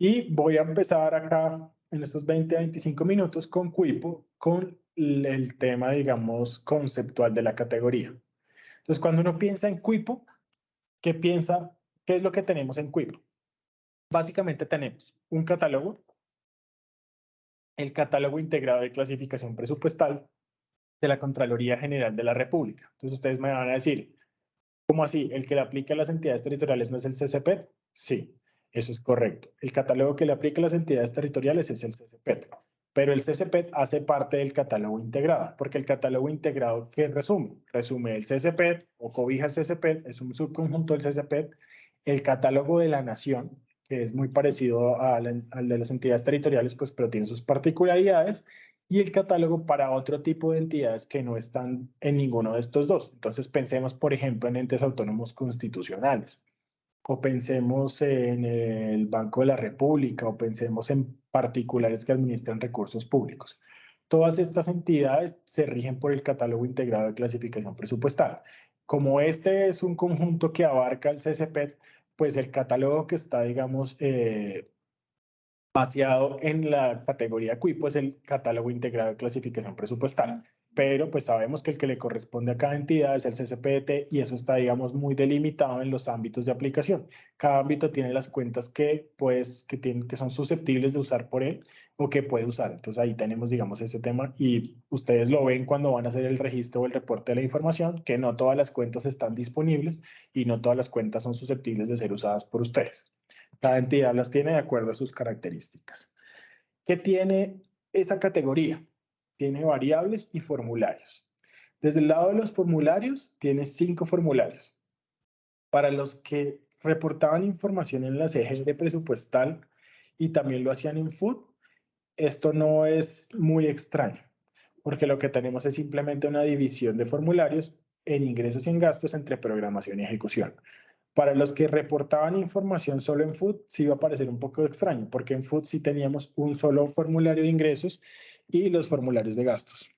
Y voy a empezar acá en estos 20 a 25 minutos con Cuipo, con el tema, digamos, conceptual de la categoría. Entonces, cuando uno piensa en Cuipo, ¿qué piensa? ¿Qué es lo que tenemos en Cuipo? Básicamente tenemos un catálogo, el catálogo integrado de clasificación presupuestal de la Contraloría General de la República. Entonces, ustedes me van a decir, ¿cómo así? ¿El que le aplica a las entidades territoriales no es el CCPET? Sí, eso es correcto. El catálogo que le aplica a las entidades territoriales es el CCPET, pero el CCPET hace parte del catálogo integrado, porque el catálogo integrado, ¿qué resume? Resume el CCPET o cobija el CCPET, es un subconjunto del CCPET, el catálogo de la nación, que es muy parecido al de las entidades territoriales, pues, pero tiene sus particularidades, y el catálogo para otro tipo de entidades que no están en ninguno de estos dos. Entonces pensemos, por ejemplo, en entes autónomos constitucionales, o pensemos en el Banco de la República, o pensemos en particulares que administran recursos públicos. Todas estas entidades se rigen por el catálogo integrado de clasificación presupuestal. Como este es un conjunto que abarca el CCPET, pues el catálogo que está, digamos, vaciado en la categoría Cuipo es el catálogo integrado de clasificación presupuestal, pero pues sabemos que el que le corresponde a cada entidad es el CCPT y eso está, digamos, muy delimitado en los ámbitos de aplicación. Cada ámbito tiene las cuentas que son susceptibles de usar por él o que puede usar. Entonces ahí tenemos, digamos, ese tema y ustedes lo ven cuando van a hacer el registro o el reporte de la información, que no todas las cuentas están disponibles y no todas las cuentas son susceptibles de ser usadas por ustedes. Cada entidad las tiene de acuerdo a sus características. ¿Qué tiene esa categoría? Tiene variables y formularios. Desde el lado de los formularios, tiene 5 formularios. Para los que reportaban información en la CGR presupuestal y también lo hacían en FUD, esto no es muy extraño, porque lo que tenemos es simplemente una división de formularios en ingresos y en gastos entre programación y ejecución. Para los que reportaban información solo en Food, sí iba a parecer un poco extraño, porque en Food sí teníamos un solo formulario de ingresos y los formularios de gastos.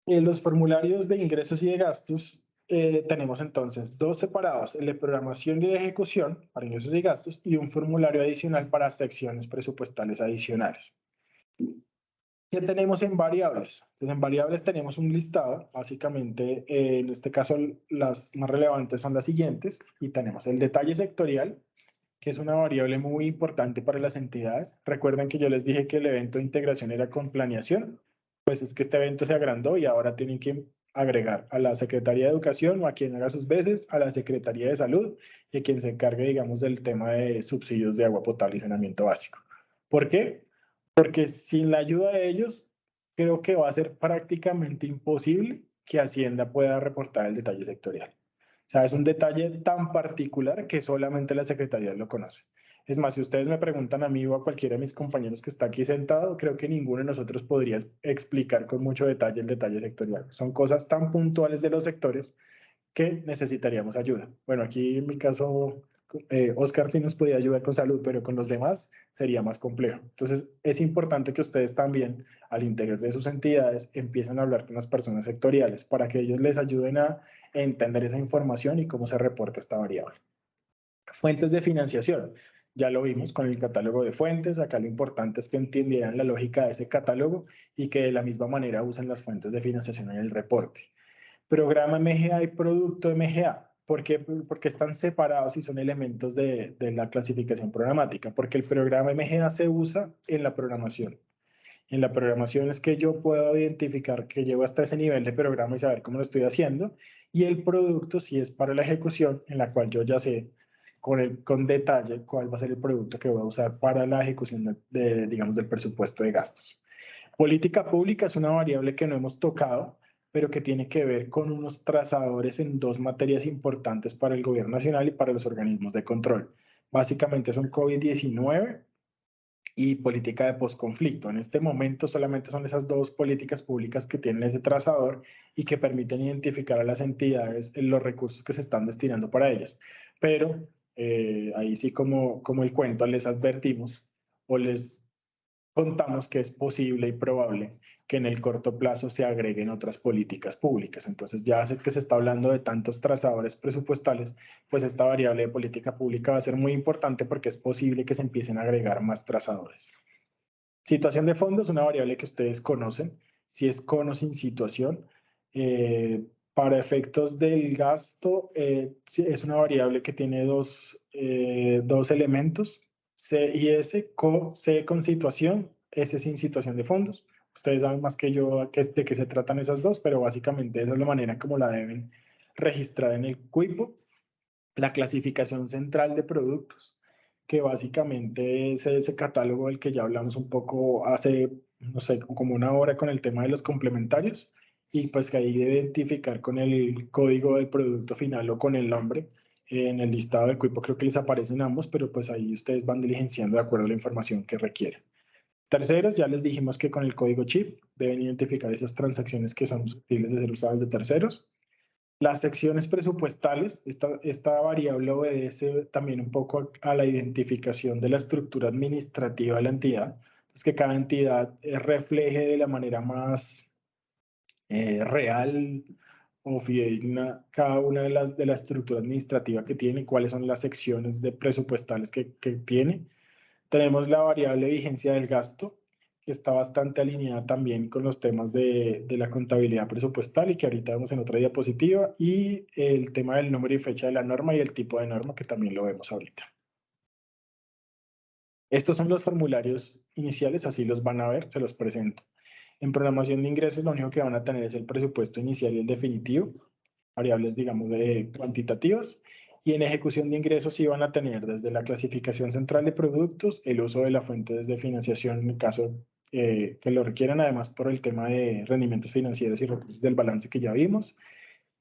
En los formularios de ingresos y de gastos tenemos entonces 2 separados, el de programación y de ejecución para ingresos y gastos y un formulario adicional para secciones presupuestales adicionales. ¿Qué tenemos en variables? Entonces, en variables tenemos un listado, básicamente, en este caso las más relevantes son las siguientes, y tenemos el detalle sectorial, que es una variable muy importante para las entidades. Recuerden que yo les dije que el evento de integración era con planeación, pues es que este evento se agrandó y ahora tienen que agregar a la Secretaría de Educación o a quien haga sus veces, a la Secretaría de Salud y a quien se encargue, digamos, del tema de subsidios de agua potable y saneamiento básico. ¿Por qué? Porque sin la ayuda de ellos, creo que va a ser prácticamente imposible que Hacienda pueda reportar el detalle sectorial. O sea, es un detalle tan particular que solamente la Secretaría lo conoce. Es más, si ustedes me preguntan a mí o a cualquiera de mis compañeros que está aquí sentado, creo que ninguno de nosotros podría explicar con mucho detalle el detalle sectorial. Son cosas tan puntuales de los sectores que necesitaríamos ayuda. Bueno, aquí en mi caso, Oscar sí nos podía ayudar con salud, pero con los demás sería más complejo. Entonces, es importante que ustedes también, al interior de sus entidades, empiecen a hablar con las personas sectoriales para que ellos les ayuden a entender esa información y cómo se reporta esta variable. Fuentes de financiación. Ya lo vimos con el catálogo de fuentes. Acá lo importante es que entendieran la lógica de ese catálogo y que de la misma manera usen las fuentes de financiación en el reporte. Programa MGA y producto MGA. ¿Por qué? Porque están separados y son elementos de la clasificación programática. Porque el programa MGA se usa en la programación. En la programación es que yo puedo identificar que llego hasta ese nivel de programa y saber cómo lo estoy haciendo. Y el producto sí es para la ejecución, en la cual yo ya sé con detalle cuál va a ser el producto que voy a usar para la ejecución digamos, del presupuesto de gastos. Política pública es una variable que no hemos tocado, pero que tiene que ver con unos trazadores en 2 materias importantes para el gobierno nacional y para los organismos de control. Básicamente son COVID-19 y política de posconflicto. En este momento solamente son esas 2 políticas públicas que tienen ese trazador y que permiten identificar a las entidades los recursos que se están destinando para ellas. Pero ahí sí como el cuento les advertimos o les contamos que es posible y probable que en el corto plazo se agreguen otras políticas públicas. Entonces, ya sé que se está hablando de tantos trazadores presupuestales, pues esta variable de política pública va a ser muy importante porque es posible que se empiecen a agregar más trazadores. Situación de fondos, una variable que ustedes conocen, si es con o sin situación. Para efectos del gasto, es una variable que tiene dos elementos, C y S, C con situación, S sin situación de fondos. Ustedes saben más que yo de qué se tratan esas dos, pero básicamente esa es la manera como la deben registrar en el CUIPO. La clasificación central de productos, que básicamente es ese catálogo del que ya hablamos un poco hace, no sé, como una hora con el tema de los complementarios, y pues que ahí debe identificar con el código del producto final o con el nombre. En el listado de CUIPO creo que les aparecen ambos, pero pues ahí ustedes van diligenciando de acuerdo a la información que requieren. Terceros, ya les dijimos que con el código chip deben identificar esas transacciones que son susceptibles de ser usadas de terceros. Las secciones presupuestales, esta variable obedece también un poco a la identificación de la estructura administrativa de la entidad, pues que cada entidad refleje de la manera más real o fidedigna cada una de la estructura administrativa que tiene, cuáles son las secciones de presupuestales que tiene. Tenemos la variable vigencia del gasto, que está bastante alineada también con los temas de la contabilidad presupuestal y que ahorita vemos en otra diapositiva, y el tema del número y fecha de la norma y el tipo de norma, que también lo vemos ahorita. Estos son los formularios iniciales, así los van a ver, se los presento. En programación de ingresos, lo único que van a tener es el presupuesto inicial y el definitivo, variables, digamos, cuantitativas. Y en ejecución de ingresos sí van a tener desde la clasificación central de productos, el uso de la fuente desde financiación en el caso que lo requieran, además por el tema de rendimientos financieros y recursos del balance que ya vimos.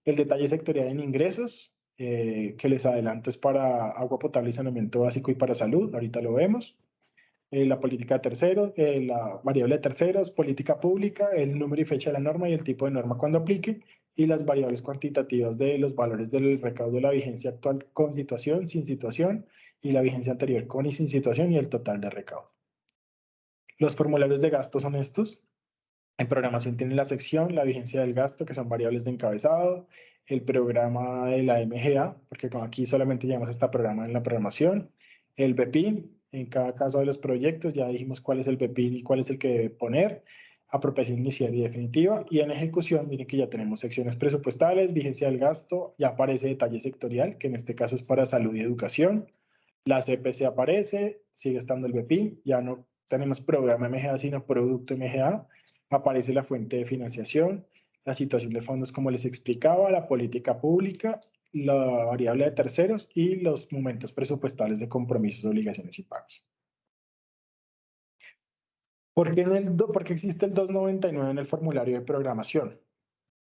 El detalle sectorial en ingresos, que les adelanto es para agua potable y saneamiento básico y para salud, ahorita lo vemos. La política de terceros, la variable de terceros, política pública, el número y fecha de la norma y el tipo de norma cuando aplique, y las variables cuantitativas de los valores del recaudo de la vigencia actual con situación, sin situación, y la vigencia anterior con y sin situación, y el total de recaudo. Los formularios de gasto son estos. En programación tienen la sección, la vigencia del gasto, que son variables de encabezado, el programa de la MGA, porque como aquí solamente llevamos este programa en la programación, el BPIN, en cada caso de los proyectos ya dijimos cuál es el BPIN y cuál es el que debe poner, apropiación inicial y definitiva, y en ejecución miren que ya tenemos secciones presupuestales, vigencia del gasto, ya aparece detalle sectorial, que en este caso es para salud y educación, la CPC aparece, sigue estando el BPIN, ya no tenemos programa MGA sino producto MGA, aparece la fuente de financiación, la situación de fondos como les explicaba, la política pública, la variable de terceros y los momentos presupuestales de compromisos, obligaciones y pagos. ¿Por qué existe el 299 en el formulario de programación?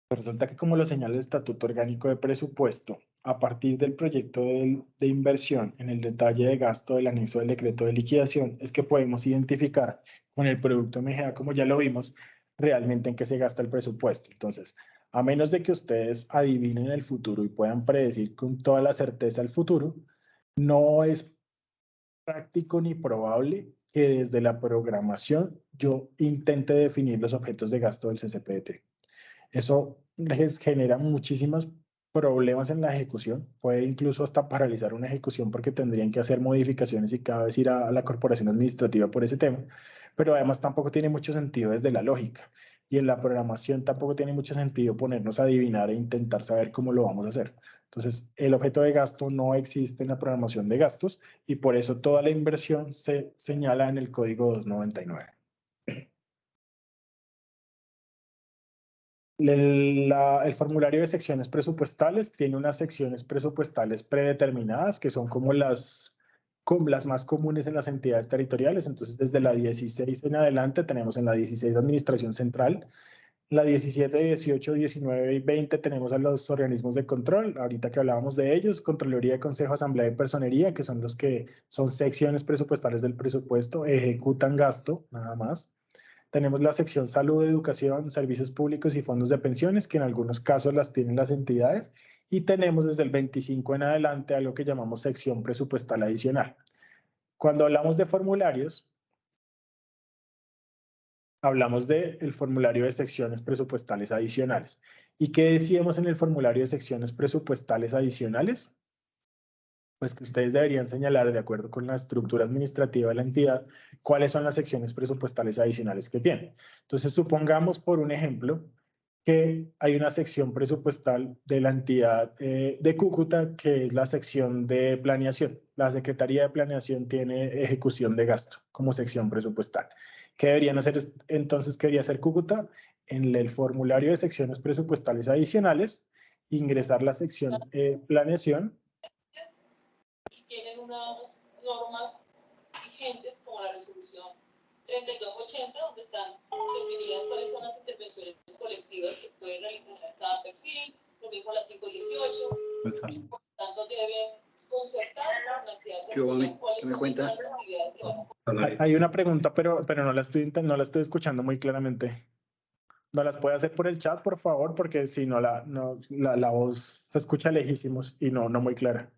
Pues resulta que como lo señala el Estatuto Orgánico de Presupuesto, a partir del proyecto de inversión en el detalle de gasto del anexo del decreto de liquidación, es que podemos identificar con el producto MGA, como ya lo vimos, realmente en qué se gasta el presupuesto. Entonces, a menos de que ustedes adivinen el futuro y puedan predecir con toda la certeza el futuro, no es práctico ni probable que desde la programación yo intente definir los objetos de gasto del CCPT. Eso les genera muchísimos problemas en la ejecución. Puede incluso hasta paralizar una ejecución porque tendrían que hacer modificaciones y cada vez ir a la corporación administrativa por ese tema. Pero además tampoco tiene mucho sentido desde la lógica. Y en la programación tampoco tiene mucho sentido ponernos a adivinar e intentar saber cómo lo vamos a hacer. Entonces, el objeto de gasto no existe en la programación de gastos y por eso toda la inversión se señala en el código 299. El formulario de secciones presupuestales tiene unas secciones presupuestales predeterminadas que son como las más comunes en las entidades territoriales. Entonces, desde la 16 en adelante tenemos en la 16 Administración Central, la 17, 18, 19 y 20 tenemos a los organismos de control, ahorita que hablábamos de ellos, Contraloría, Consejo, Asamblea y Personería, que son los que son secciones presupuestales del presupuesto, ejecutan gasto, nada más. Tenemos la sección salud, educación, servicios públicos y fondos de pensiones, que en algunos casos las tienen las entidades. Y tenemos desde el 25 en adelante algo que llamamos sección presupuestal adicional. Cuando hablamos de formularios, hablamos del formulario de secciones presupuestales adicionales. ¿Y qué decíamos en el formulario de secciones presupuestales adicionales? Pues que ustedes deberían señalar, de acuerdo con la estructura administrativa de la entidad, cuáles son las secciones presupuestales adicionales que tienen. Entonces, supongamos, por un ejemplo, que hay una sección presupuestal de la entidad de Cúcuta, que es la sección de planeación. La Secretaría de Planeación tiene ejecución de gasto como sección presupuestal. ¿Qué deberían hacer entonces? ¿Qué debería hacer Cúcuta? En el formulario de secciones presupuestales adicionales, ingresar la sección planeación. Y tienen unas normas vigentes como la resolución 3280, donde están definidas cuáles son las intervenciones colectivas que pueden realizar cada perfil, lo mismo las 518. Por tanto, deben concertar con la entidad que cuáles son las actividades que van a... Hay una pregunta, pero no la estoy escuchando muy claramente. ¿No las puede hacer por el chat, por favor? Porque si no, la voz se escucha lejísimos y no muy clara.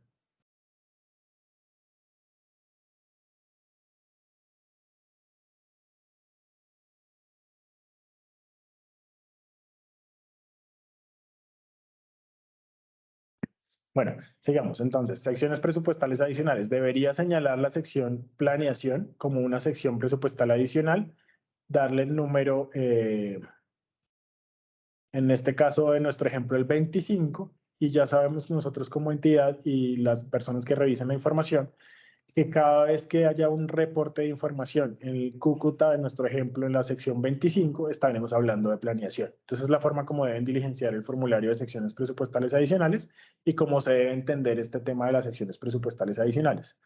Bueno, sigamos. Entonces, secciones presupuestales adicionales. Debería señalar la sección planeación como una sección presupuestal adicional, darle el número, en este caso de nuestro ejemplo, el 25, y ya sabemos nosotros como entidad y las personas que revisan la información, que cada vez que haya un reporte de información en el Cúcuta, en nuestro ejemplo, en la sección 25, estaremos hablando de planeación. Entonces, es la forma como deben diligenciar el formulario de secciones presupuestales adicionales y cómo se debe entender este tema de las secciones presupuestales adicionales.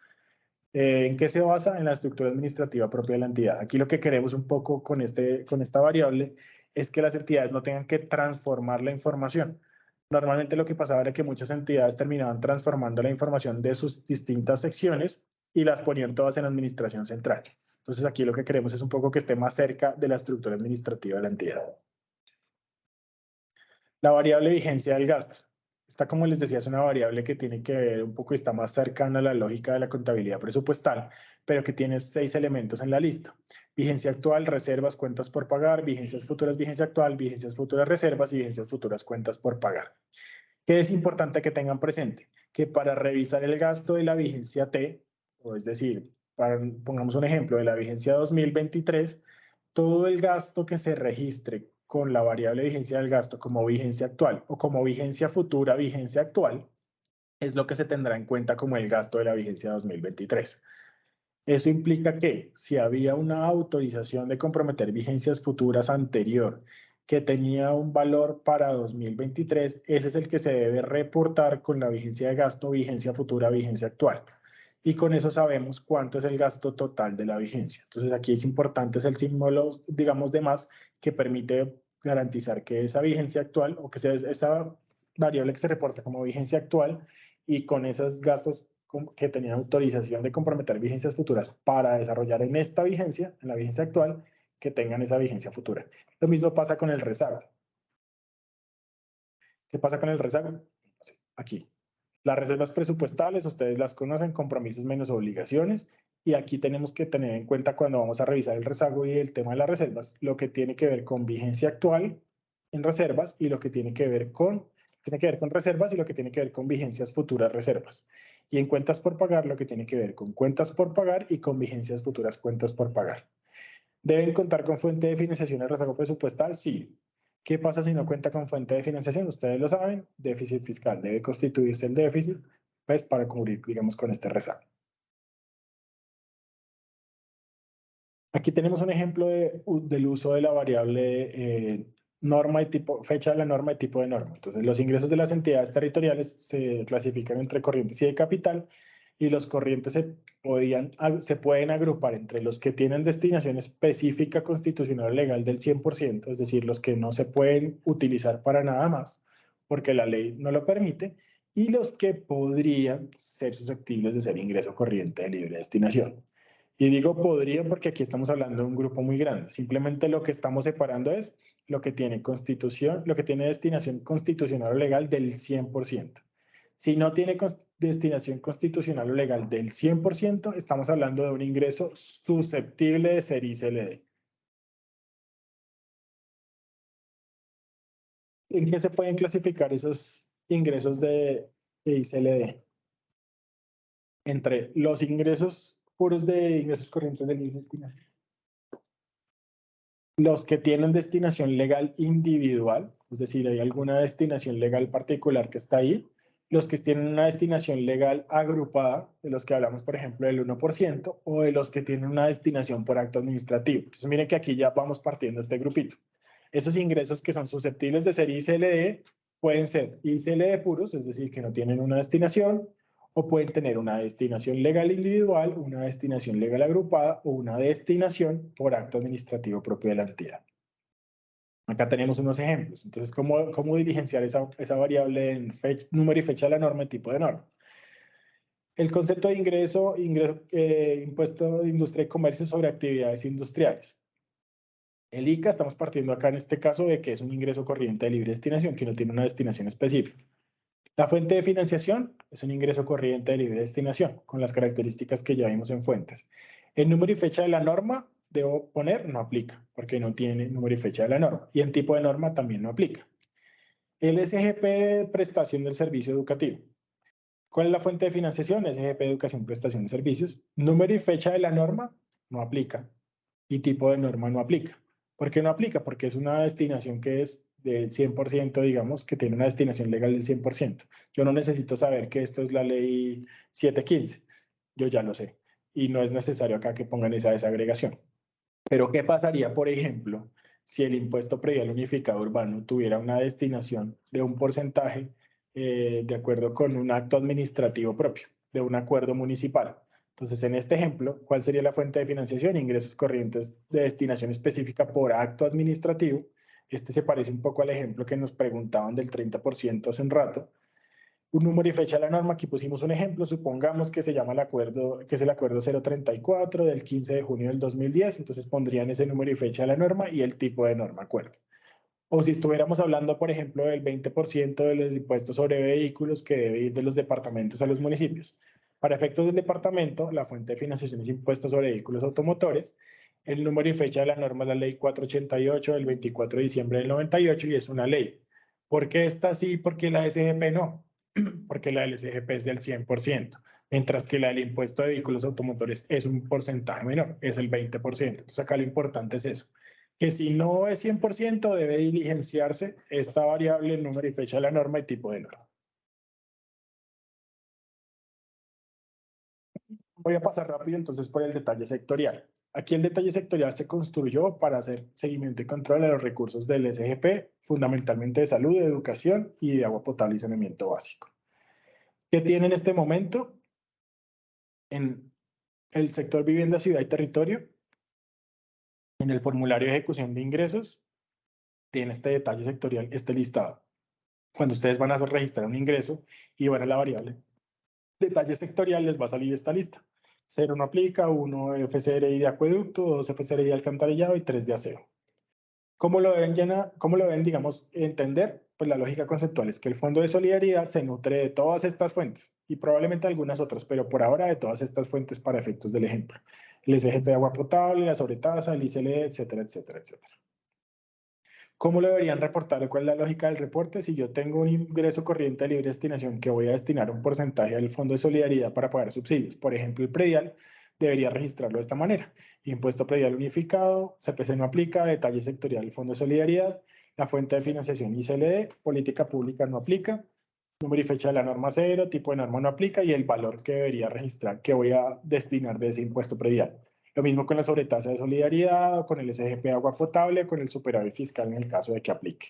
¿En qué se basa? En la estructura administrativa propia de la entidad. Aquí lo que queremos un poco con esta variable es que las entidades no tengan que transformar la información. Normalmente lo que pasaba era que muchas entidades terminaban transformando la información de sus distintas secciones y las ponían todas en administración central. Entonces aquí lo que queremos es un poco que esté más cerca de la estructura administrativa de la entidad. La variable vigencia del gasto. Esta, como les decía, es una variable que tiene que ver un poco, está más cercana a la lógica de la contabilidad presupuestal, pero que tiene 6 elementos en la lista. Vigencia actual, reservas, cuentas por pagar, vigencias futuras, vigencia actual, vigencias futuras, reservas y vigencias futuras, cuentas por pagar. ¿Qué es importante que tengan presente? Que para revisar el gasto de la vigencia T, o es decir, pongamos un ejemplo de la vigencia 2023, todo el gasto que se registre con la variable vigencia del gasto como vigencia actual o como vigencia futura, vigencia actual, es lo que se tendrá en cuenta como el gasto de la vigencia 2023. Eso implica que si había una autorización de comprometer vigencias futuras anterior que tenía un valor para 2023, ese es el que se debe reportar con la vigencia de gasto, vigencia futura, vigencia actual. Y con eso sabemos cuánto es el gasto total de la vigencia. Entonces aquí es importante, es el símbolo, digamos, de más, que permite garantizar que esa vigencia actual o que sea esa variable que se reporta como vigencia actual y con esos gastos que tenían autorización de comprometer vigencias futuras para desarrollar en esta vigencia, en la vigencia actual, que tengan esa vigencia futura. Lo mismo pasa con el rezago. ¿Qué pasa con el rezago? Aquí. Las reservas presupuestales, ustedes las conocen, compromisos menos obligaciones, y aquí tenemos que tener en cuenta cuando vamos a revisar el rezago y el tema de las reservas, lo que tiene que ver con vigencia actual en reservas y lo que tiene que ver con reservas y lo que tiene que ver con vigencias futuras reservas. Y en cuentas por pagar, lo que tiene que ver con cuentas por pagar y con vigencias futuras cuentas por pagar. ¿Deben contar con fuente de financiación el rezago presupuestal? Sí. ¿Qué pasa si no cuenta con fuente de financiación? Ustedes lo saben, déficit fiscal. Debe constituirse el déficit, pues, para cubrir, digamos, con este rezago. Aquí tenemos un ejemplo del uso de la variable norma y tipo, fecha de la norma y tipo de norma. Entonces, los ingresos de las entidades territoriales se clasifican entre corrientes y de capital, y los corrientes se pueden agrupar entre los que tienen destinación específica constitucional o legal del 100%, es decir, los que no se pueden utilizar para nada más, porque la ley no lo permite, y los que podrían ser susceptibles de ser ingreso corriente de libre destinación. Y digo podrían porque aquí estamos hablando de un grupo muy grande. Simplemente lo que estamos separando es lo que tiene constitución, lo que tiene destinación constitucional o legal del 100%. Si no tiene destinación constitucional o legal del 100%, estamos hablando de un ingreso susceptible de ser ICLD. ¿En qué se pueden clasificar esos ingresos de ICLD? Entre los ingresos puros de ingresos corrientes del libre destinación, los que tienen destinación legal individual, es decir, hay alguna destinación legal particular que está ahí, los que tienen una destinación legal agrupada, de los que hablamos, por ejemplo, del 1%, o de los que tienen una destinación por acto administrativo. Entonces, miren que aquí ya vamos partiendo este grupito. Esos ingresos que son susceptibles de ser ICLD pueden ser ICLD puros, es decir, que no tienen una destinación, o pueden tener una destinación legal individual, una destinación legal agrupada o una destinación por acto administrativo propio de la entidad. Acá tenemos unos ejemplos. Entonces, ¿cómo diligenciar esa variable en número y fecha de la norma y tipo de norma? El concepto de impuesto de industria y comercio sobre actividades industriales. El ICA, estamos partiendo acá en este caso de que es un ingreso corriente de libre destinación que no tiene una destinación específica. La fuente de financiación es un ingreso corriente de libre destinación, con las características que ya vimos en fuentes. El número y fecha de la norma, debo poner, no aplica, porque no tiene número y fecha de la norma. Y en tipo de norma también no aplica. El SGP, prestación del servicio educativo. ¿Cuál es la fuente de financiación? SGP, educación, prestación de servicios. Número y fecha de la norma, no aplica. Y tipo de norma no aplica. ¿Por qué no aplica? Porque es una destinación que es del 100%, digamos, que tiene una destinación legal del 100%. Yo no necesito saber que esto es la ley 715. Yo ya lo sé. Y no es necesario acá que pongan esa desagregación. Pero ¿qué pasaría, por ejemplo, si el impuesto predial unificado urbano tuviera una destinación de un porcentaje de acuerdo con un acto administrativo propio, de un acuerdo municipal? Entonces, en este ejemplo, ¿cuál sería la fuente de financiación? Ingresos corrientes de destinación específica por acto administrativo. Este se parece un poco al ejemplo que nos preguntaban del 30% hace un rato. Un número y fecha de la norma, aquí pusimos un ejemplo, supongamos que se llama el acuerdo, que es el acuerdo 034 del 15 de junio del 2010, entonces pondrían ese número y fecha de la norma y el tipo de norma acuerdo. O si estuviéramos hablando, por ejemplo, del 20% de los impuestos sobre vehículos que debe ir de los departamentos a los municipios. Para efectos del departamento, la fuente de financiación es impuestos sobre vehículos automotores. El número y fecha de la norma es la ley 488 del 24 de diciembre del 98 y es una ley. ¿Por qué esta sí? ¿Por qué la SGP no? Porque la del SGP es del 100%, mientras que la del impuesto de vehículos automotores es un porcentaje menor, es el 20%. Entonces acá lo importante es eso, que si no es 100% debe diligenciarse esta variable, número y fecha de la norma y tipo de norma. Voy a pasar rápido entonces por el detalle sectorial. Aquí el detalle sectorial se construyó para hacer seguimiento y control de los recursos del SGP, fundamentalmente de salud, de educación y de agua potable y saneamiento básico. ¿Qué tiene en este momento? En el sector vivienda, ciudad y territorio, en el formulario de ejecución de ingresos, tiene este detalle sectorial, este listado. Cuando ustedes van a registrar un ingreso y van a la variable detalle sectorial, les va a salir esta lista. 0 no aplica, 1 FCRI de acueducto, 2 FCRI de alcantarillado y 3 de aseo. ¿Cómo lo deben, digamos, entender? Pues la lógica conceptual es que el Fondo de Solidaridad se nutre de todas estas fuentes y probablemente algunas otras, pero por ahora de todas estas fuentes para efectos del ejemplo. El SGP de agua potable, la sobretasa, el ICLD, etcétera, etcétera, etcétera. ¿Cómo lo deberían reportar? ¿Cuál es la lógica del reporte? Si yo tengo un ingreso corriente de libre destinación que voy a destinar un porcentaje del Fondo de Solidaridad para pagar subsidios, por ejemplo, el predial, debería registrarlo de esta manera. Impuesto predial unificado, CPC no aplica, detalle sectorial del Fondo de Solidaridad, la fuente de financiación ICLD, política pública no aplica, número y fecha de la norma 0, tipo de norma no aplica y el valor que debería registrar que voy a destinar de ese impuesto predial. Lo mismo con la sobretasa de solidaridad, con el SGP de agua potable, con el superávit fiscal en el caso de que aplique.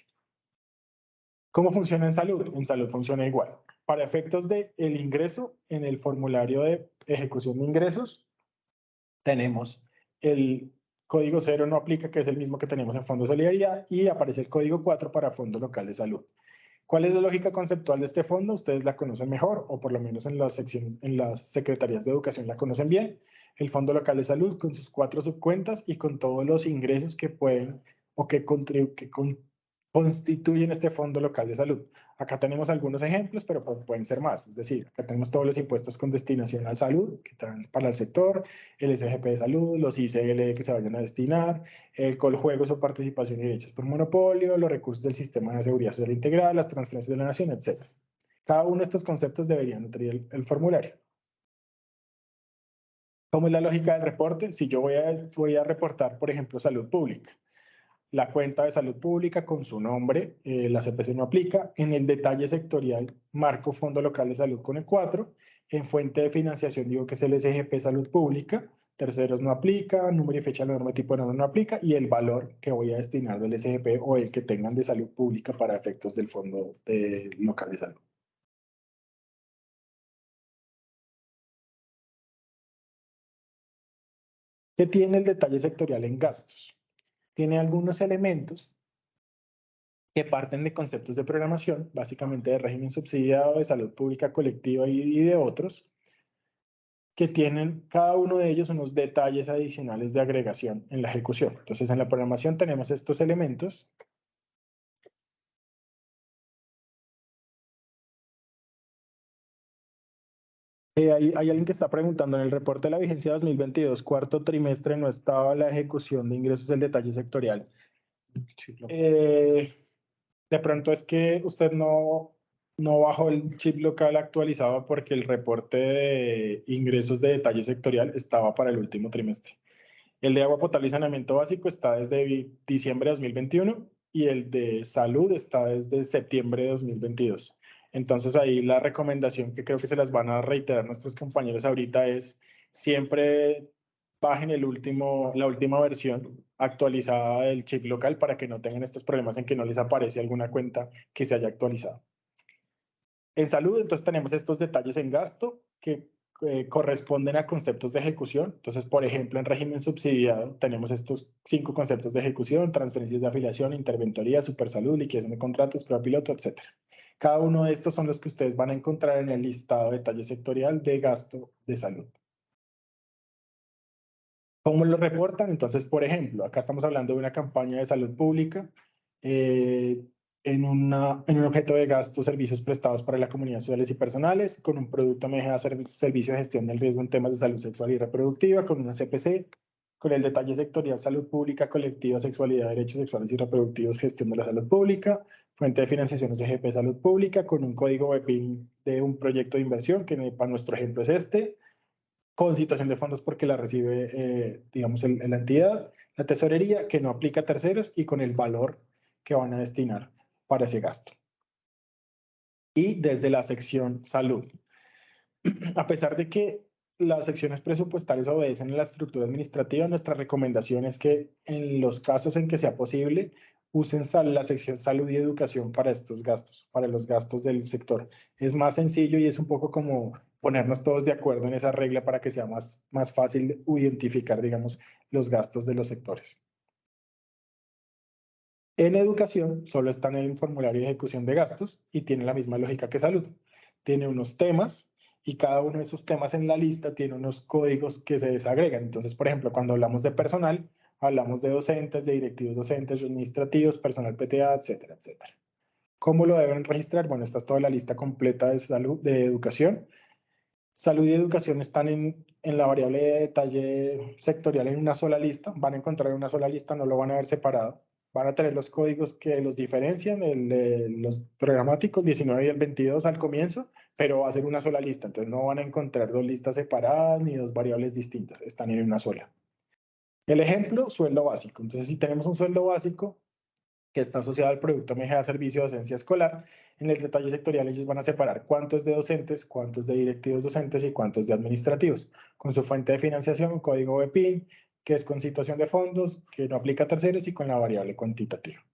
¿Cómo funciona en salud? En salud funciona igual. Para efectos del ingreso, en el formulario de ejecución de ingresos, tenemos el código 0 no aplica, que es el mismo que tenemos en Fondo de Solidaridad, y aparece el código 4 para Fondo Local de Salud. ¿Cuál es la lógica conceptual de este fondo? Ustedes la conocen mejor, o por lo menos en las secciones, en las secretarías de educación la conocen bien. El Fondo Local de Salud con sus 4 subcuentas y con todos los ingresos que pueden o que constituyen este Fondo Local de Salud. Acá tenemos algunos ejemplos, pero pueden ser más. Es decir, acá tenemos todos los impuestos con destinación a salud, que están para el sector, el SGP de salud, los ICL que se vayan a destinar, el Coljuegos o participación y derechos por monopolio, los recursos del sistema de seguridad social integral, las transferencias de la nación, etc. Cada uno de estos conceptos deberían nutrir el formulario. ¿Cómo es la lógica del reporte? Si yo voy a reportar, por ejemplo, salud pública. La cuenta de salud pública con su nombre, la CPC no aplica. En el detalle sectorial, marco Fondo Local de Salud con el 4. En fuente de financiación digo que es el SGP Salud Pública. Terceros no aplica, número y fecha de la norma tipo de norma no aplica, y el valor que voy a destinar del SGP o el que tengan de salud pública para efectos del Fondo Local de Salud. ¿Qué tiene el detalle sectorial en gastos? Tiene algunos elementos que parten de conceptos de programación, básicamente de régimen subsidiado, de salud pública colectiva y de otros, que tienen cada uno de ellos unos detalles adicionales de agregación en la ejecución. Entonces, en la programación tenemos estos elementos. Hay alguien que está preguntando, en el reporte de la vigencia 2022, cuarto trimestre, no estaba la ejecución de ingresos del detalle sectorial. De pronto es que usted no bajó el chip local actualizado porque el reporte de ingresos de detalle sectorial estaba para el último trimestre. El de agua potable y saneamiento básico está desde diciembre de 2021 y el de salud está desde septiembre de 2022. Entonces ahí la recomendación que creo que se las van a reiterar nuestros compañeros ahorita es siempre bajen la última versión actualizada del chip local para que no tengan estos problemas en que no les aparece alguna cuenta que se haya actualizado. En salud, entonces tenemos estos detalles en gasto que corresponden a conceptos de ejecución. Entonces, por ejemplo, en régimen subsidiado tenemos estos 5 conceptos de ejecución: transferencias de afiliación, interventoría, supersalud, liquidación de contratos, prueba piloto, etc. Cada uno de estos son los que ustedes van a encontrar en el listado de detalle sectorial de gasto de salud. ¿Cómo lo reportan? Entonces, por ejemplo, acá estamos hablando de una campaña de salud pública en un objeto de gasto, servicios prestados para las comunidades sociales y personales, con un producto MGA, servicio de gestión del riesgo en temas de salud sexual y reproductiva, con una CPC, con el detalle sectorial salud pública, colectiva, sexualidad, derechos sexuales y reproductivos, gestión de la salud pública, fuente de financiación SGP salud pública, con un código BPIN de un proyecto de inversión, que para nuestro ejemplo es este, con situación de fondos porque la recibe, digamos, la entidad, la tesorería, que no aplica a terceros, y con el valor que van a destinar para ese gasto. Y desde la sección salud. A pesar de que las secciones presupuestarias obedecen a la estructura administrativa, nuestra recomendación es que en los casos en que sea posible, usen la sección salud y educación para estos gastos, para los gastos del sector. Es más sencillo y es un poco como ponernos todos de acuerdo en esa regla para que sea más fácil identificar, digamos, los gastos de los sectores. En educación solo está en el formulario de ejecución de gastos y tiene la misma lógica que salud. Tiene unos temas y cada uno de esos temas en la lista tiene unos códigos que se desagregan. Entonces, por ejemplo, cuando hablamos de personal, hablamos de docentes, de directivos docentes, de administrativos, personal PTA, etcétera, etcétera. ¿Cómo lo deben registrar? Bueno, esta es toda la lista completa de salud, de educación. Salud y educación están en la variable de detalle sectorial en una sola lista. Van a encontrar una sola lista, no lo van a ver separado. Van a tener los códigos que los diferencian, los programáticos 19 y el 22 al comienzo, pero va a ser una sola lista. Entonces no van a encontrar 2 listas separadas ni 2 variables distintas. Están en una sola. El ejemplo, sueldo básico. Entonces, si tenemos un sueldo básico que está asociado al producto MGA Servicio de Docencia Escolar, en el detalle sectorial ellos van a separar cuánto es de docentes, cuánto es de directivos docentes y cuánto es de administrativos, con su fuente de financiación, código BPIN, que es con situación de fondos, que no aplica a terceros, y con la variable cuantitativa.